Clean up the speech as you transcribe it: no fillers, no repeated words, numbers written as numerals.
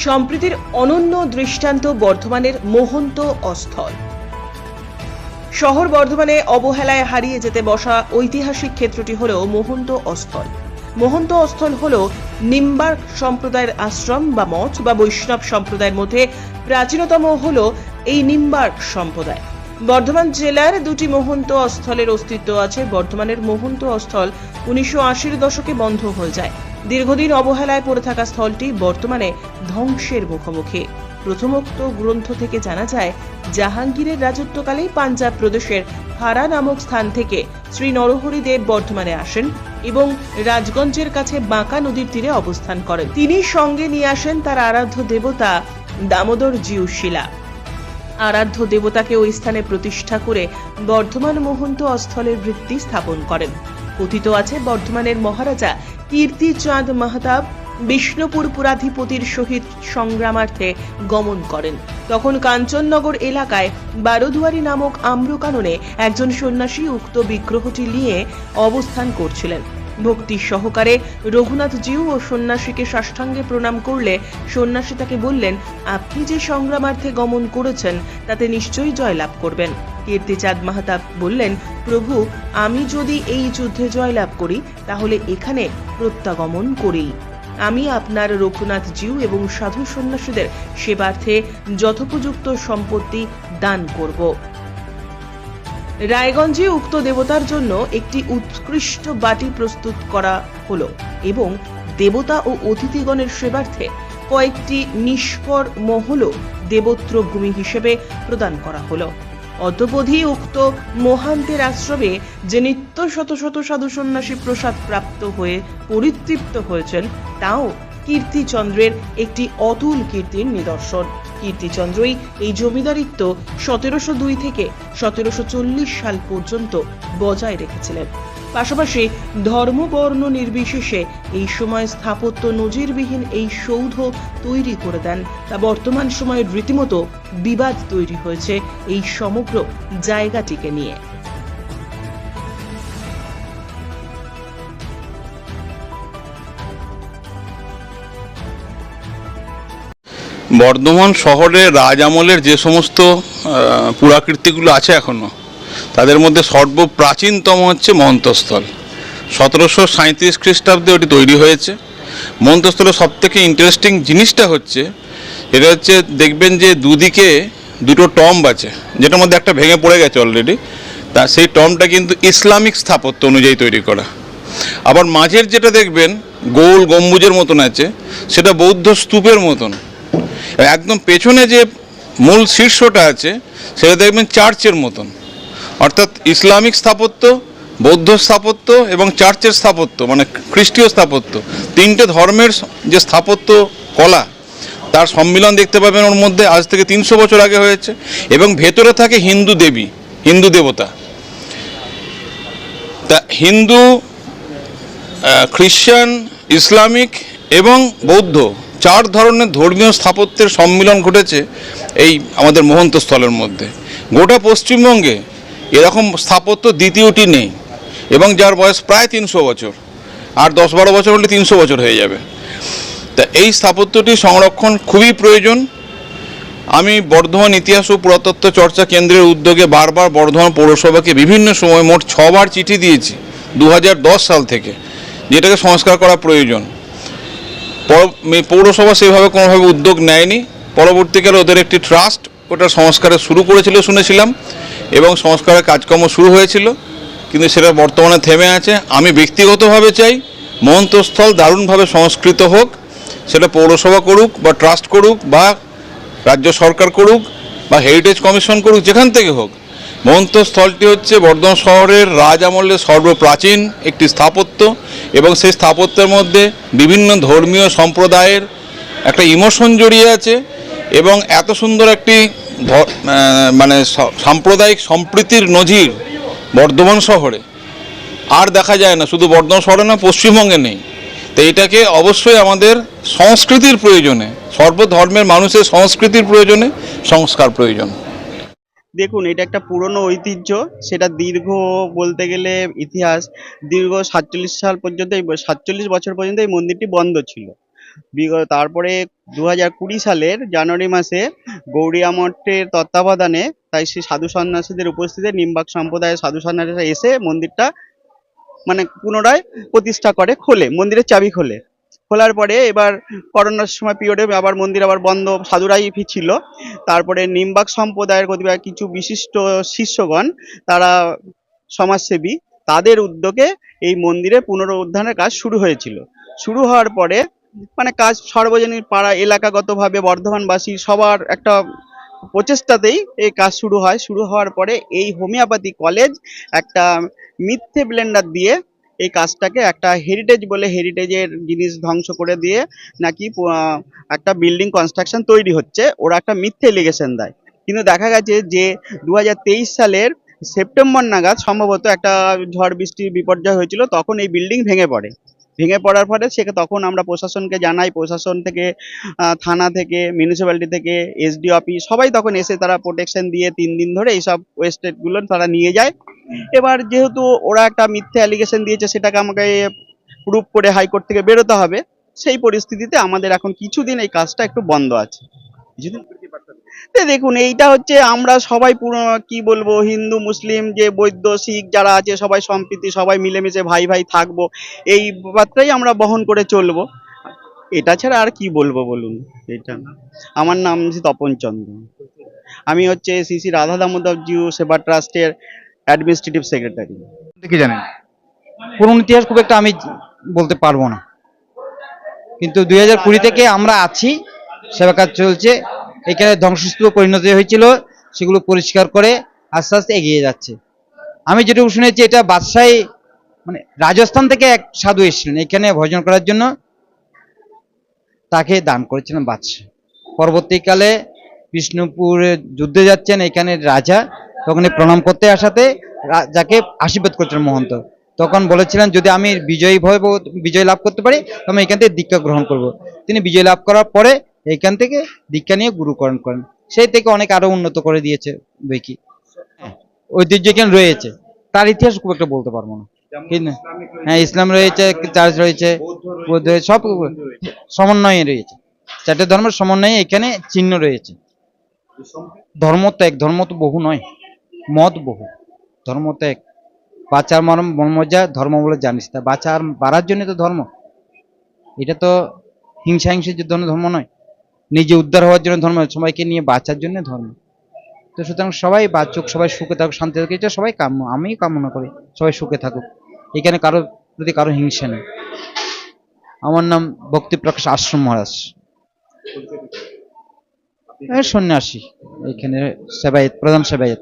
সম্প্রীতির অনন্য দৃষ্টান্ত বর্ধমানের মোহন্ত অস্থল। শহর বর্ধমানে অবহেলায় হারিয়ে যেতে বসা ঐতিহাসিক ক্ষেত্রটি হল মোহন্ত অস্থল। মোহন্ত অস্থল হল নিম্বার্ক সম্প্রদায়ের আশ্রম বা মঠ বা বৈষ্ণব সম্প্রদায়ের মধ্যে প্রাচীনতম হল এই নিম্বার্ক সম্প্রদায়। বর্ধমান জেলার দুটি মোহন্ত অস্থলের অস্তিত্ব আছে। বর্ধমানের মোহন্ত অস্থল 1980-র দশকে বন্ধ হয়ে যায়। দীর্ঘদিন অবহেলায় পড়ে থাকা স্থলটি বর্তমানে ধ্বংসের মুখোমুখি। প্রথমোক্ত গ্রন্থ থেকে জানা যায়, জাহাঙ্গীরের রাজত্বকালেই পাঞ্জাব প্রদেশের হারা নামক স্থান থেকে শ্রী নরহরি দেব বর্ধমানে আসেন এবং রাজগঞ্জের কাছে বাঁকা নদীর তীরে অবস্থান করেন। তিনি সঙ্গে নিয়ে আসেন তার আরাধ্য দেবতা দামোদর জিউ শিলা। আরাধ্য দেবতাকে ওই স্থানে প্রতিষ্ঠা করে বর্ধমান মোহন্ত অস্থলের ভিত্তি স্থাপন করেন। কথিত আছে, বর্ধমানের মহারাজা কীর্তিচাঁদ মাহতাব বিষ্ণুপুর পুরাধিপতির সহিত সংগ্রামার্থে গমন করেন। তখন কাঞ্চননগর এলাকায় বারোদুয়ারি নামক আম্রকাননে একজন সন্ন্যাসী উক্ত বিগ্রহটি নিয়ে অবস্থান করছিলেন। ভক্তি সহকারে রঘুনাথজিউ ও সন্ন্যাসীকে সাষ্টাঙ্গে প্রণাম করলে সন্ন্যাসী তাকে বললেন, আপনি যে সংগ্রামার্থে গমন করেছেন তাতে নিশ্চয়ই জয়লাভ করবেন। কীর্তিচাঁদ মাহতাব বললেন, প্রভু, আমি যদি এই যুদ্ধে জয়লাভ করি তাহলে এখানে প্রত্যাগমন করি। আমি আপনার রঘুনাথজিউ এবং সাধু সন্ন্যাসীদের সেবার্থে যথোপযুক্ত সম্পত্তি দান করব। রায়গঞ্জে উক্ত দেবতার জন্য একটি উৎকৃষ্ট বাটি প্রস্তুত করা হলো এবং দেবতা ও অতিথিগণের সেবার্থে কয়েকটি নিষ্কর মহলও দেবত্র ভূমি হিসেবে প্রদান করা হলো। অদ্যবধি উক্ত মহান্তের আশ্রমে যে নিত্য শত শত সাধু সন্ন্যাসী প্রসাদ প্রাপ্ত হয়ে পরিতৃপ্ত হয়েছেন, তাও কীর্তিচন্দ্রের একটি অতুল কীর্তির নিদর্শন। কীর্তিচন্দ্রই এই জমিদারিত্ব 1702 থেকে 1740 সাল পর্যন্ত বজায় রেখেছিলেন। পাশাপাশি ধর্ম বর্ণ নির্বিশেষে এই সময় স্থাপত্য নজিরবিহীন এই সৌধ তৈরি করে দেন। তা বর্তমান সময়ের রীতিমতো বিবাদ তৈরি হয়েছে এই সমগ্র জায়গাটিকে নিয়ে। বর্ধমান শহরে রাজ আমলের যে সমস্ত পুরাকীর্তিগুলো আছে এখনও, তাদের মধ্যে সর্বপ্রাচীনতম হচ্ছে মহন্তস্থল। 1737 খ্রিস্টাব্দে ওটি তৈরি হয়েছে। মহন্তস্থলের সবথেকে ইন্টারেস্টিং জিনিসটা হচ্ছে, এটা হচ্ছে দেখবেন যে দুদিকে দুটো টম্ব আছে, যেটার মধ্যে একটা ভেঙে পড়ে গেছে অলরেডি। তা সেই টম্বটা কিন্তু ইসলামিক স্থাপত্য অনুযায়ী তৈরি করা। আবার মাঝের যেটা দেখবেন গোল গম্বুজের মতন আছে, সেটা বৌদ্ধ স্তূপের মতন। একদম পেছনে যে মূল শীর্ষটা আছে সেটা দেখবেন চার্চের মতন। অর্থাৎ ইসলামিক স্থাপত্য, বৌদ্ধ স্থাপত্য এবং চার্চের স্থাপত্য, মানে খ্রিস্টীয় স্থাপত্য, তিনটে ধর্মের যে স্থাপত্য কলা, তার সম্মিলন দেখতে পাবেন ওর মধ্যে। আজ থেকে 300 বছর আগে হয়েছে। এবং ভেতরে থাকে হিন্দু দেবী, হিন্দু দেবতা। তা হিন্দু, খ্রিশ্চান, ইসলামিক এবং বৌদ্ধ 4 ধরনের ধর্মীয় স্থাপত্যের সম্মিলন ঘটেছে এই আমাদের মোহন্তস্থলের মধ্যে। গোটা পশ্চিমবঙ্গে এরকম স্থাপত্য দ্বিতীয়টি নেই, এবং যার বয়স প্রায় 300 বছর। আর 10-12 বছর হলে 300 বছর হয়ে যাবে। তা এই স্থাপত্যটি সংরক্ষণ খুবই প্রয়োজন। আমি বর্ধমান ইতিহাস ও পুরাতত্ত্ব চর্চা কেন্দ্রের উদ্যোগে বারবার বর্ধমান পৌরসভাকে বিভিন্ন সময় মোট 6 বার চিঠি দিয়েছি 2010 সাল থেকে, যেটাকে সংস্কার করা প্রয়োজন। পৌরসভা সেভাবে কোনোভাবে উদ্যোগ নেয়নি। পরবর্তীকালে ওদের একটি ট্রাস্ট ওটা সংস্কারে শুরু করেছিল শুনেছিলাম, এবং সংস্কারের কাজকর্ম শুরু হয়েছিল, কিন্তু সেটা বর্তমানে থেমে আছে। আমি ব্যক্তিগতভাবে চাই মহন্তস্থল দারুণভাবে সংস্কৃত হোক। সেটা পৌরসভা করুক বা ট্রাস্ট করুক বা রাজ্য সরকার করুক বা হেরিটেজ কমিশন করুক, যেখান থেকে হোক। মহন্তস্থলটি হচ্ছে বর্ধমান শহরের রাজ আমলের সর্বপ্রাচীন একটি স্থাপত্য, এবং সেই স্থাপত্যের মধ্যে বিভিন্ন ধর্মীয় সম্প্রদায়ের একটা ইমোশন জড়িয়ে আছে। এবং এত সুন্দর একটি মানে সাম্প্রদায়িক সম্প্রীতির নজির বর্ধমান শহরে আর দেখা যায় না। শুধু বর্ধমান শহরে না, পশ্চিমবঙ্গে নেই। তো এটাকে অবশ্যই আমাদের সংস্কৃতির প্রয়োজনে, সর্বধর্মের মানুষের সংস্কৃতির প্রয়োজনে সংস্কার প্রয়োজন। দেখুন, এটা একটা পুরনো ঐতিহ্য। সেটা দীর্ঘ বলতে গেলে ইতিহাস দীর্ঘ 47 সাল পর্যন্ত, 47 বছর পর্যন্ত এই মন্দিরটি বন্ধ ছিল। তারপরে 2020 সালের জানুয়ারি মাসে গৌড়িয়া মঠের তত্ত্বাবধানে, তাই সেই সাধু সন্ন্যাসীদের উপস্থিতিতে নিম্বাক সম্প্রদায়ের সাধু সন্ন্যাসীরা এসে মন্দিরটা মানে পুনরায় প্রতিষ্ঠা করে, খোলে, মন্দিরের চাবি খোলে। খোলার পরে এবার করোনার সময় পিরিয়ডে আবার মন্দির আবার বন্ধ, সাধুরাই ছিল। তারপরে নিম্বাক সম্প্রদায়ের কতিপয় কিছু বিশিষ্ট শিষ্যগণ, তারা সমাজসেবী, তাদের উদ্যোগে এই মন্দিরে পুনরুদ্ধারের কাজ শুরু হয়েছিল। শুরু হওয়ার পরে মানে কাজ সর্বজনীন পাড়া এলাকাগতভাবে বর্ধমানবাসী সবার একটা প্রচেষ্টাতেই এই কাজ শুরু হয়। শুরু হওয়ার পরে এই হোমিওপ্যাথি কলেজ একটা মিথ্যে ব্লেন্ডার দিয়ে এই কাজটাকে একটা হেরিটেজ বলে, হেরিটেজের জিনিস ধ্বংস করে দিয়ে নাকি একটা বিল্ডিং কনস্ট্রাকশন তৈরি হচ্ছে, ওরা একটা মিথ্যে এলিগেশন দেয়। কিন্তু দেখা গেছে যে 2023 সালের সেপ্টেম্বর নাগাদ সম্ভবত একটা ঝড় বৃষ্টির বিপর্যয় হয়েছিল, তখন এই বিল্ডিং ভেঙে পড়ে। ভেঙে পড়ার ফলে তখন আমরা প্রশাসনকে জানাই, প্রশাসন থেকে থানা থেকে, মিউনিসিপ্যালিটি থেকে, এসডি অফিস সবাই তখন এসে তারা প্রোটেকশন দিয়ে 3 দিন ধরে এইসব ওয়েস্টেডগুলো তারা নিয়ে যায়। এবার যেহেতু ওরা একটা মিথ্যে অ্যালিগেশন দিয়েছে, সেটাকে আমাকে প্রুভ করে হাইকোর্ট থেকে বেরোতে হবে। সেই পরিস্থিতিতে আমাদের এখন কিছুদিন এই কাজটা একটু বন্ধ আছে। কিছুদিন দেখুন, এইটা হচ্ছে আমরা সবাই পুরো কি বলবো, হিন্দু মুসলিম যে বৌদ্ধ শিখ যারা আছে সবাই সম্প্রীতি, সবাই মিলেমিশে ভাই ভাই থাকবো, এই বার্তাই আমরা বহন করে চলবো। এটা ছাড়া আর কি বলবো বলুন। এটা আমার নাম তপন চন্দ্র, আমি হচ্ছে শ্রী শ্রী রাধা দামোদর জিউ সেবা ট্রাস্টের অ্যাডমিনিস্ট্রেটিভ সেক্রেটারি। কি জানেন, পুরনো ইতিহাস খুব একটা আমি বলতে পারবো না, কিন্তু 2020 থেকে আমরা আছি, সেবা কাজ চলছে। এখানে ধ্বংসস্তূপে পরিণত হয়েছিল, সেগুলো পরিষ্কার করে আস্তে আস্তে এগিয়ে যাচ্ছে। আমি যেটুকু শুনেছি, এটা বাদশাহী মানে রাজস্থান থেকে এক সাধু এসেছিলেন এখানে ভজন করার জন্য, তাকে দান করেছিলেন বাদশাহ। পরবর্তীকালে বিষ্ণুপুরে যুদ্ধে যাচ্ছেন এখানে রাজা, তখন প্রণাম করতে আসাতে যাকে আশীর্বাদ করছেন মহন্ত, তখন বলেছিলেন যদি আমি বিজয় লাভ করতে পারি আমি এখান থেকে দীক্ষা গ্রহণ করব। তিনি বিজয় লাভ করার পরে এইখান থেকে দীক্ষা নিয়ে গুরুকরণ করেন। সেই থেকে অনেক আরো উন্নত করে দিয়েছে দেখি। ঐতিহ্য এখানে রয়েছে, তার ইতিহাস খুব একটা বলতে পারবো না। হ্যাঁ, ইসলাম রয়েছে, চার্চ রয়েছে, বৌদ্ধ সব সমন্বয়ে রয়েছে। 4টে ধর্মের সমন্বয়ে এখানে চিহ্ন রয়েছে। ধর্ম তো এক, ধর্ম তো বহু নয়, মত বহু, ধর্ম তো এক। বাঁচার মর্মজা ধর্ম বলে জানিস, তা বাঁচার বাড়ার জন্য তো ধর্ম। এটা তো হিংসার জন্য ধর্ম নয়, নিজে উদ্ধার হওয়ার জন্য ধর্ম, সবাইকে নিয়ে বাঁচার জন্য ধর্ম। তো সুতরাং সবাই বাঁচুক, সবাই সুখে থাকুক, শান্তি থাকুক, এটা সবাই কাম্য, আমি কামনা করি সবাই সুখে থাকুক। এখানে কারো প্রতি কারো হিংসা নেই। আমার নাম ভক্তি প্রকাশ আশ্রম মহারাজ, সন্ন্যাসী, এখানে সেবায়েত, প্রধান সেবায়েত।